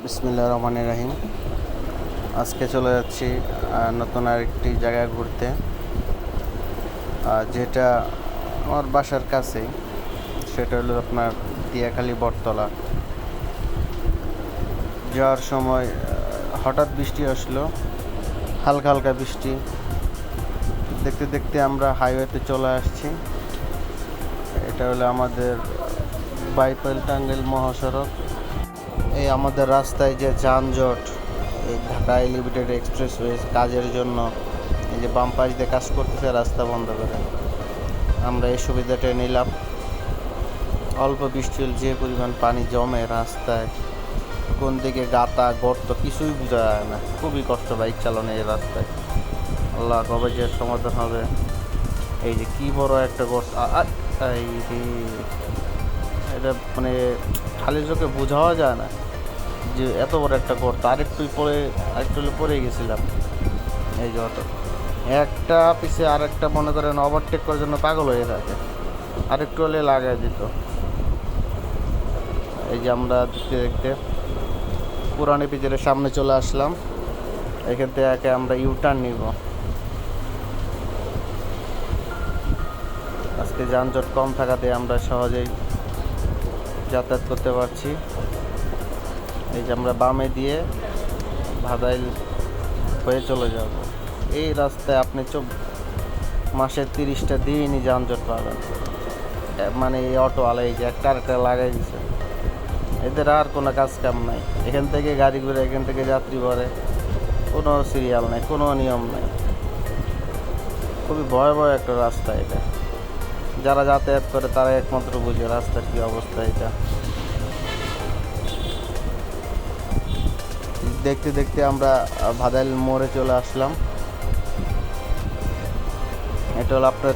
বিসমিল্লাহির রহমানির রহিম। আজকে চলে যাচ্ছি নতুন আরেকটি জায়গায় ঘুরতে, যেটা আমার বাসার কাছেই। সেটা হলো আপনার দিয়াখালী বটতলা। যাওয়ার সময় হঠাৎ বৃষ্টি আসলো, হালকা হালকা বৃষ্টি। দেখতে দেখতে আমরা হাইওয়েতে চলে আসছি। এটা হলো আমাদের বাইপাইল টাঙ্গাইল মহাসড়ক। এই আমাদের রাস্তায় যে যানজট, এই ঢাকা এলিভেটেড এক্সপ্রেসওয়ে কাজের জন্য এই যে বাম পাশ দিয়ে কাজ করতেছে, রাস্তা বন্ধ করে আমরা এই সুবিধাটা নিলাম। অল্প বৃষ্টি হলে যে পরিমাণ পানি জমে রাস্তায়, কোন দিকে গাতা গর্ত কিছুই বোঝা যায় না। খুবই কষ্ট বাইক চালানো এই রাস্তায়। আল্লাহ কবে যে সমাধান হবে। এই যে কি বড় একটা গর্ত, এই এটা মানে খালি চোখে বোঝাও যায় না যে এত বড় একটা গর্ত। আরেকটু হলে পড়ে গেছিলাম। এই যে অটো একটা পিছে আরেকটা মনে করেন ওভারটেক করার জন্য পাগল হয়ে থাকে, আরেকটু হলে লাগাই দিত। এই যে আমরা দেখতে দেখতে পুরানি পিজের সামনে চলে আসলাম। এখান থেকে আমরা ইউটার্ন নিব। আজকে যানজট কম থাকাতে আমরা সহজেই যাতায়াত করতে পারছি। এই যে আমরা বামে দিয়ে ভাদাইল হয়ে চলে যাব। এই রাস্তায় আপনি মাসের 30টা দিনই যানজট পাবেন। মানে এই অটোওয়ালা এই যে একটা আরেকটা লাগাই দিছে, এদের আর কোনো কাজ কাম নাই। এখান থেকে গাড়ি ঘুরে, এখান থেকে যাত্রী ভরে, কোনো সিরিয়াল নাই, কোনো নিয়ম নাই। খুবই ভয়াবহ একটা রাস্তা এটা। যারা যাতায়াত করে তারা একমাত্র বুঝে রাস্তার কী অবস্থা। এটা দেখতে দেখতে আমরা ভাদাইল মোড়ে চলে আসলাম। এটা হলো আপনার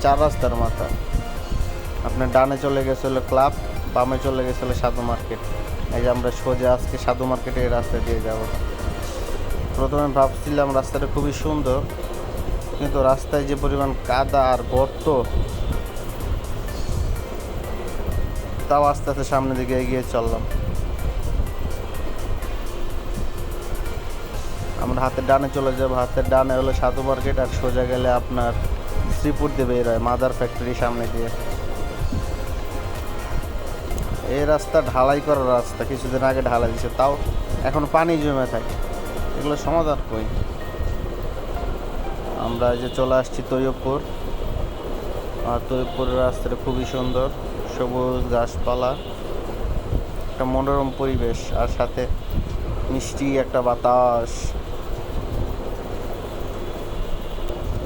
4 রাস্তার মাথা। আপনার ডানে চলে গেছে হলো ক্লাব, বামে চলে গেছে হলো সাধু মার্কেট। এই যে আমরা সোজা আজকে সাধু মার্কেটে এই রাস্তা দিয়ে যাব। প্রথমে ভাবছিলাম রাস্তাটা খুবই সুন্দর, কিন্তু রাস্তায় যে পরিমাণ কাদা আর গর্ত, তাও আস্তে আস্তে সামনের দিকে এগিয়ে চললাম। আমরা হাতের ডানে চলে যাবো। হাতের ডানে হলো সাধু মার্কেট, আর সোজা গেলে আপনার শ্রীপুর দিয়ে বের হয় মাদার ফ্যাক্টরি সামনে দিয়ে। এই রাস্তা ঢালাই করার রাস্তা, কিছুদিন আগে ঢালাই দিচ্ছে, তাও এখন পানি জমে থাকে। এগুলো সমাধান কই? আমরা যে চলে আসছি তৈয়বপুর। আর তৈয়বপুরের রাস্তাটা খুবই সুন্দর, সবুজ গাছপালা, একটা মনোরম পরিবেশ, আর সাথে মিষ্টি একটা বাতাস।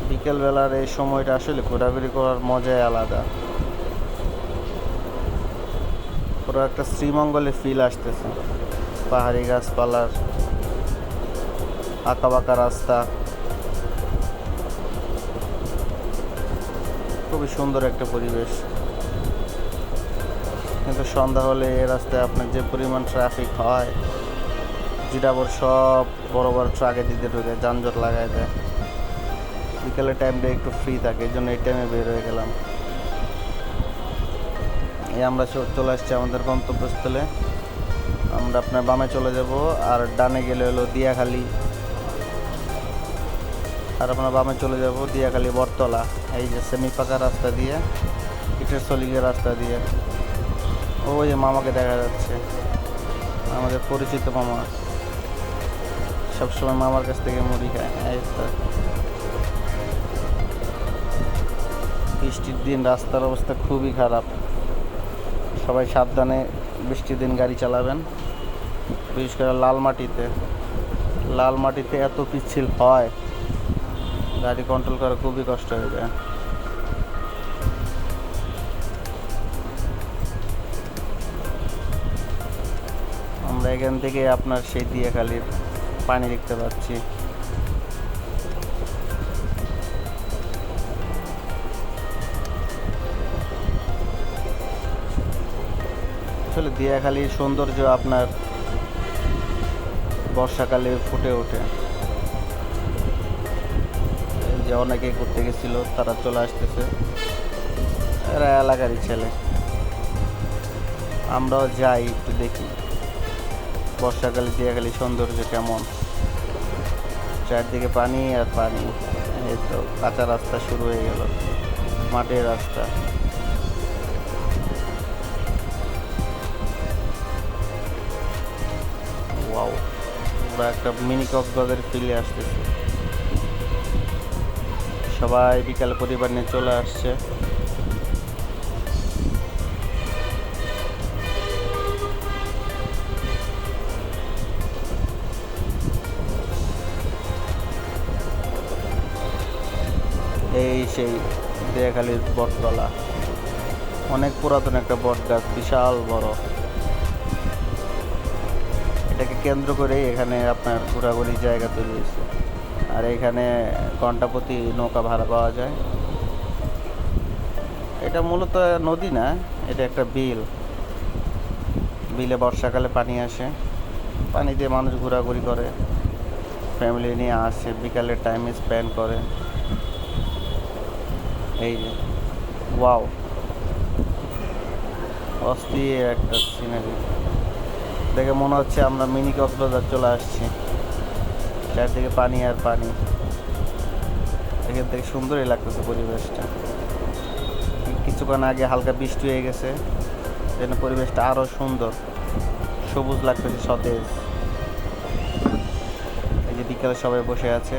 বিকেলবেলার এই সময়টা আসলে ঘোরাঘুরি করার মজাই আলাদা। পুরো একটা শ্রীমঙ্গলে ফিল আসতেছে। পাহাড়ি গাছপালার আঁকাবাঁকা রাস্তা, খুবই সুন্দর একটা পরিবেশ। কিন্তু সন্ধ্যা হলে এই রাস্তায় আপনার যে পরিমাণ ট্রাফিক হয়, জিরাবর সব বড় বড় ট্রাকে দিতে ঢুকে যানজট লাগাই দেয়। বিকেলের টাইমটা একটু ফ্রি থাকে, এই জন্য এই টাইমে বের হয়ে গেলাম। এই আমরা চলে আসছি আমাদের গন্তব্যস্থলে। আমরা আপনার বামে চলে যাব, আর ডানে গেলে হলো দিয়াখালী। আর আপনার বামে চলে যাব দিয়াখালী বটতলা। এই যে সেমি পাকা রাস্তা দিয়ে, ইটের সলিংয়ের রাস্তা দিয়ে। ওই যে মামাকে দেখা যাচ্ছে, আমাদের পরিচিত মামা। সবসময় মামার কাছ থেকে মুড়ি খায়। এই তো বৃষ্টির দিন রাস্তার অবস্থা খুবই খারাপ। সবাই সাবধানে বৃষ্টির দিন গাড়ি চালাবেন। বিশেষ করে লাল মাটিতে এত পিচ্ছিল হয়, গাড়ি কন্ট্রোল করা খুবই কষ্ট হয়ে যায়। আমরা এখান থেকে আপনার সেই দিয়াখালীর পানি দেখতে পাচ্ছি। আসলে দিয়াখালীর সৌন্দর্য আপনার বর্ষাকালে ফুটে ওঠে। এই যে অনেকে ঘুরতে গেছিল, তারা চলে আসতেছে। এরা এলাকারই ছেলে, আমরাও যাই একটু দেখি। বর্ষাকালে দিয়াখালী সৌন্দর্য কেমন, চারদিকে পানি আর পানি। এই তো কাঁচা রাস্তা শুরু হয়ে গেল, মাটির রাস্তা। ওয়াও, পুরো একটা মিনি কক্সবাজার ফিলে আসতেছে। সবাই বিকালে পরিবার নিয়ে চলে আসছে। এই সেই দিয়াখালীর বটতলা, অনেক পুরাতন একটা বট গাছ, বিশাল বড়। এটাকে কেন্দ্র করেই এখানে আপনার ঘোরাঘুরির জায়গা তৈরি হয়েছে। আর এখানে ঘন্টা প্রতি নৌকা ভাড়া পাওয়া যায়। এটা মূলত নদী না, এটা একটা বিল। বিলে বর্ষাকালে পানি আসে, পানি দিয়ে মানুষ ঘোরাঘুরি করে, ফ্যামিলি নিয়ে আসে, বিকালের টাইম স্পেন্ড করে। এই যে ওয়াও, অস্থির একটা সিনারি দেখে মনে হচ্ছে আমরা মিনি কক্সবাজার চলে আসছি। চারদিকে পানি আর পানি, এখান থেকে সুন্দরই লাগতেছে পরিবেশটা। কিছুক্ষণ আগে হালকা বৃষ্টি হয়ে গেছে, যেন পরিবেশটা আরও সুন্দর, সবুজ লাগতেছে, সতেজ। এই যে বিকালে সবাই বসে আছে,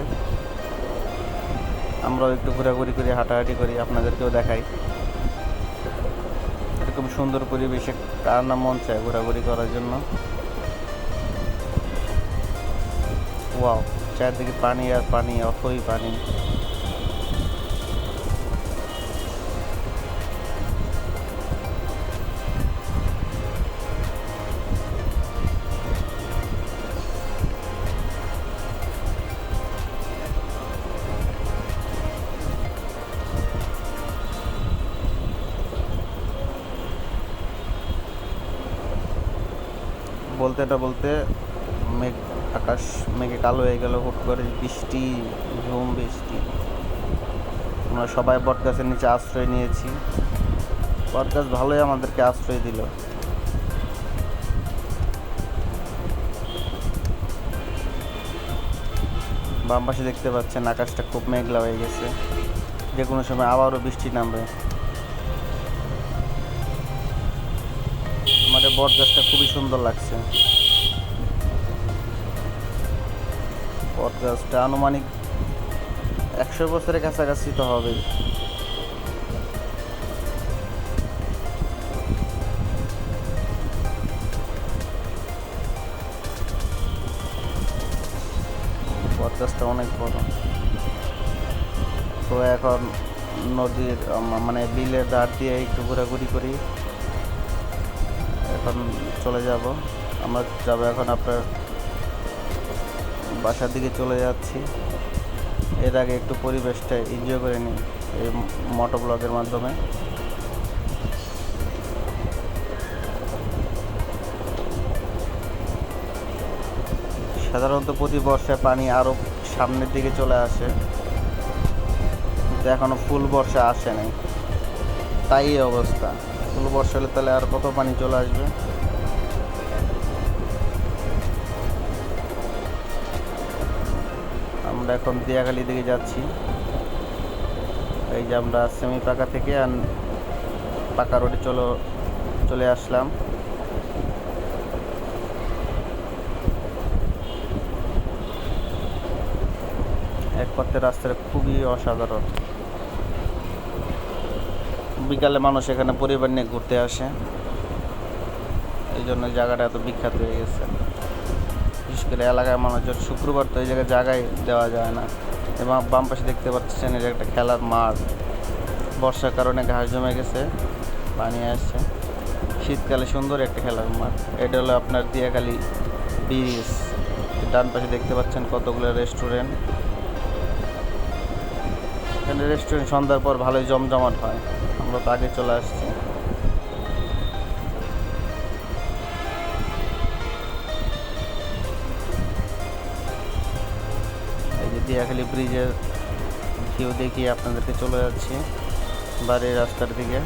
আমরাও একটু ঘোরাঘুরি করি, হাঁটাহাঁটি করি, আপনাদেরকেও দেখাই। এরকম সুন্দর পরিবেশে কার না মন চায় ঘোরাঘুরি করার জন্য। ওয়াও, চারদিকে পানি আর পানি, অথই পানি। বলতে না বলতে মেঘ, আকাশ মেঘে কালো হয়ে গেল, হুট করে বৃষ্টি, ঝুম বৃষ্টি। আমরা সবাই বটগাছের নিচে আশ্রয় নিয়েছি। বটগাছ ভালোই আমাদেরকে আশ্রয় দিল। বাম পাশে দেখতে পাচ্ছেন আকাশটা খুব মেঘলা হয়ে গেছে, যে কোনো সময় আবারও বৃষ্টি নামবে। আমাদের বটগাছটা খুবই সুন্দর লাগছে। বটগাছটা আনুমানিক 100 বছরের কাছাকাছি তো হবেই। বটগাছটা অনেক বড়। তো এখন নদীর মানে বিলের ধার দিয়ে একটু ঘোরাঘুরি করি। এখন চলে যাব, আমরা যাব এখন আপনার বাসার দিকে চলে যাচ্ছি। এর আগে একটু পরিবেশটা এনজয় করে নিই এই মোটো ব্লগের মাধ্যমে। সাধারণত প্রতি বর্ষায় পানি আরও সামনের দিকে চলে আসে, কিন্তু এখনও ফুল বর্ষা আসে নাই, তাই এই অবস্থা। ফুল বর্ষা হলে তাহলে আর কত পানি চলে আসবে। আমরা এখন দিয়াখালী দিকে যাচ্ছি। এই যে আমরা সেমি পাকা থেকে পাকা রোডে চলে আসলাম। এক পথের রাস্তাটা খুবই অসাধারণ। বিকালে মানুষ এখানে পরিবার নিয়ে ঘুরতে আসে, এই জন্য জায়গাটা এত বিখ্যাত হয়ে গেছে। বিশেষ করে এলাকায় মানুষজন শুক্রবার তো এই জায়গায় দেওয়া যায় না। এবং বাম পাশে দেখতে পাচ্ছেন এটা একটা খেলার মাঠ। বর্ষার কারণে ঘাস জমে গেছে, পানি আসছে। শীতকালে সুন্দর একটা খেলার মাঠ। এটা হলো আপনার দিয়াখালী ব্রিজ। ডান পাশে দেখতে পাচ্ছেন কতগুলো রেস্টুরেন্ট। এখানে রেস্টুরেন্ট সন্ধ্যার পর ভালোই জমজমাট হয়, আমরা তো আগে চলে আসছি। এই যে দিয়াখালী ব্রিজের ভিউ দেখিয়ে আপনাদেরকে চলে যাচ্ছি বাড়ির রাস্তার দিকে।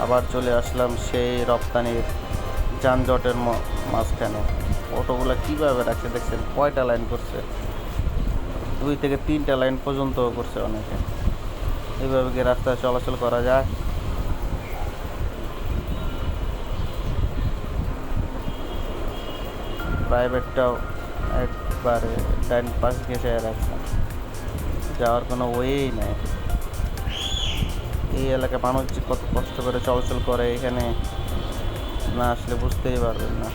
আবার চলে আসলাম সেই রপ্তানির যানজটের মাঝখানে। অটোগুলো কীভাবে রাখছে দেখছেন, কয়টা লাইন করছে, 2 থেকে 3টা লাইন পর্যন্ত করছে অনেকে। এইভাবে কি রাস্তায় চলাচল করা যায়? প্রাইভেটটাও একবারে ডাইন পাশ ঘেঁষে রাখছে, যাওয়ার কোনো ওয়েই নাই। এই এলাকায় মানুষ যে কত কষ্ট করে চলাচল করে, এখানে না আসলে বুঝতেই পারবেন না।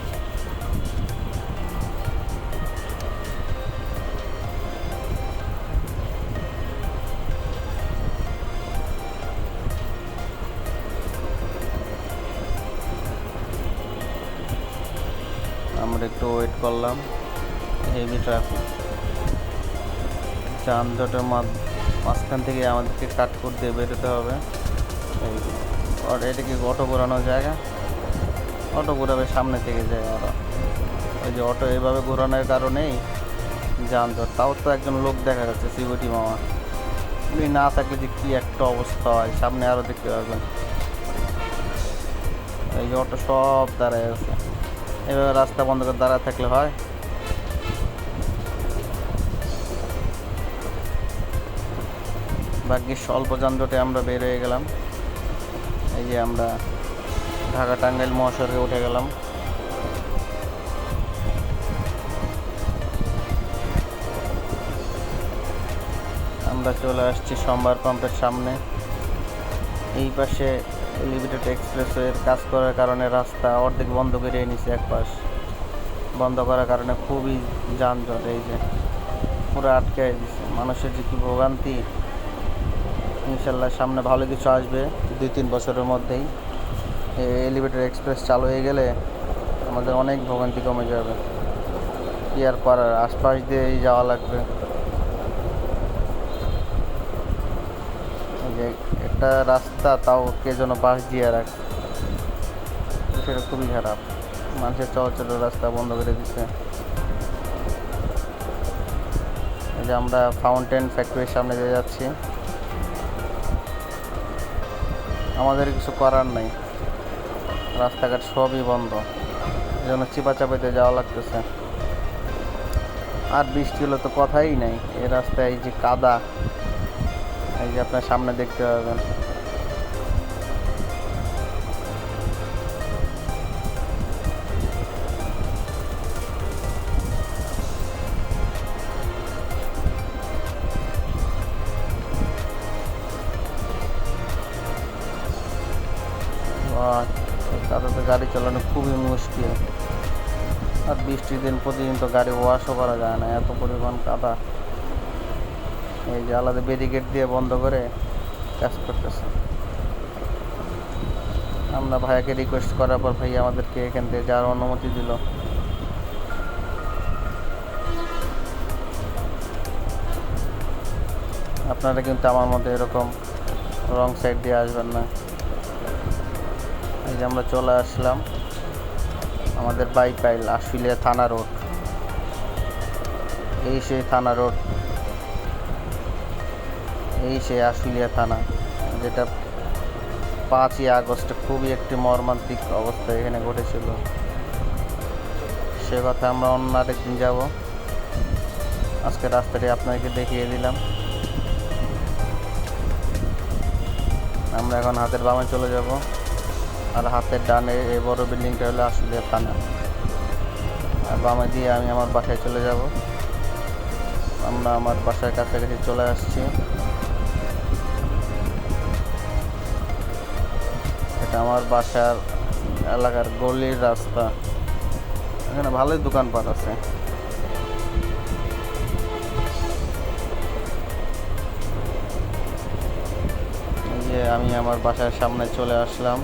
আমরা একটু ওয়েট করলাম, হেভি ট্রাফিক, যানজটের মাঝখান থেকে আমাদেরকে কাটকুট দিয়ে বেরোতে হবে। এটা কি অটো ঘোরানোর জায়গা? অটো ঘোরাবে সামনে থেকে যায় আরও। ওই যে অটো এভাবে ঘোরানোর কারণেই যানজট। তাও তো একজন লোক দেখা যাচ্ছে, সিকিউরিটি মামা। উনি না থাকলে যে কী একটা অবস্থা হয়, সামনে আরও দেখতে পাবেন। এই যে অটো সব দাঁড়ায় আছে, এভাবে রাস্তা বন্ধ করে দাঁড়ায় থাকলে হয়? ভাগ্যিস অল্প যানজটে আমরা বের হয়ে গেলাম। এই যে আমরা ঢাকা টাঙ্গাইল মহাসড়কে উঠে গেলাম। আমরা চলে আসছি সোমবার পাম্পের সামনে। এই পাশে এলিভেটেড এক্সপ্রেসওয়ের কাজ করার কারণে রাস্তা অর্ধেক বন্ধ করে নিয়েছে, এক পাশ বন্ধ করার কারণে খুবই যানজট। এই যে পুরো আটকে দিচ্ছে, মানুষের যে কী ভোগান্তি। ইনশাল্লাহ সামনে ভালো কিছু আসবে 2-3 বছরের মধ্যেই। এলিভেটেড এক্সপ্রেস চালু হয়ে গেলে আমাদের অনেক ভোগান্তি কমে যাবে। কি আর করার, আশপাশ দিয়েই যাওয়া লাগবে। যে একটা রাস্তা, তাও কে যেন পাশ দিয়ে রাখে, সেটা খুবই খারাপ। মানুষের চলাচলের রাস্তা বন্ধ করে দিচ্ছে। এই যে আমরা ফাউন্টেন ফ্যাক্টরির সামনে দিয়ে যাচ্ছি। আমাদের কিছু করার নেই, রাস্তাঘাট সবই বন্ধ, এই জন্য চিপাচাপাইতে যাওয়া লাগতেছে। আর বৃষ্টি হলে তো কথাই নাই। এই রাস্তায় এই যে কাদা, এই যে আপনার সামনে দেখতে পাবেন। কাদাতে গাড়ি চালানো খুবই মুশকিল। আর বৃষ্টির দিন প্রতিদিন তো গাড়ি ওয়াশও করা যায় না, এত পরিমাণ কাদা। এই যে আলাদা ব্যারিকেড দিয়ে বন্ধ করে কাজ করতেছে। আমরা ভাইয়াকে রিকোয়েস্ট করার পর ভাইয়া আমাদেরকে এখান থেকে যাওয়ার অনুমতি দিল। আপনারা কিন্তু আমার মধ্যে এরকম রং সাইড দিয়ে আসবেন না। এই যে আমরা চলে আসলাম আমাদের বাইপাইল আশুলিয়া থানা রোড। এই সেই থানা রোড, এই সেই আশুলিয়া থানা, যেটা 5ই আগস্টে খুবই একটি মর্মান্তিক অবস্থা এখানে ঘটেছিল। সে কথা আমরা অন্য আরেকদিন যাব। আজকে রাস্তাটি আপনাকে দেখিয়ে দিলাম। আমরা এখন হাতের বামে চলে যাব, আর হাতের ডানে এই বড় বিল্ডিংটা হলো আশুলিয়া থানা, আর বামে দিয়ে আমি আমার বাসায় চলে যাব। আমরা আমার বাসার কাছাকাছি চলে আসছি। এটা আমার বাসার এলাকার গলির রাস্তা, এখানে ভালোই দোকানপাট আছে। এই যে আমি আমার বাসার সামনে চলে আসলাম,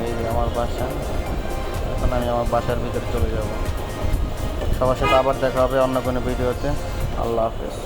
এই যে আমার বাসা। এখন আমি আমার বাসার ভিতরে চলে যাব। সবার সাথে আবার দেখা হবে অন্য কোনো ভিডিওতে। আল্লাহ হাফেজ।